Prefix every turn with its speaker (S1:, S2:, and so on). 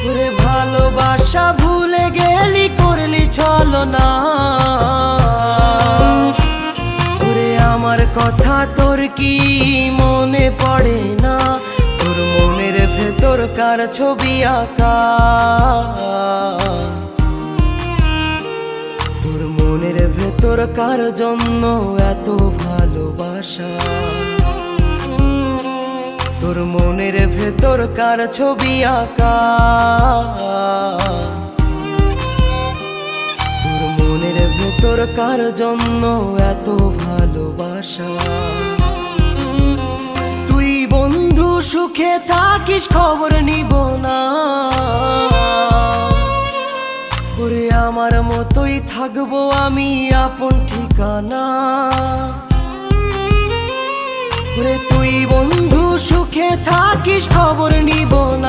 S1: ওরে ভালোবাসা ভুলে গেলি, করলি ছলনা। ওরে আমার কথা তোর কি মনে পড়ে না? তোর মনের ভেতর কার ছবি আঁকা? তোর মনের ভেতর কার জন্য এত ভালোবাসা? তোর মনের ভেতর কার ছবি আঁকা? তোর মনের ভেতর কার জন্য এত ভালোবাসা? তুই বন্ধু সুখে থাকিস, খবর নিব না? ওরে আমার মতোই থাকবো আমি আপন ঠিকানা। ওরে তুই বন্ধু সুখে থাকিস, খবর নিব না?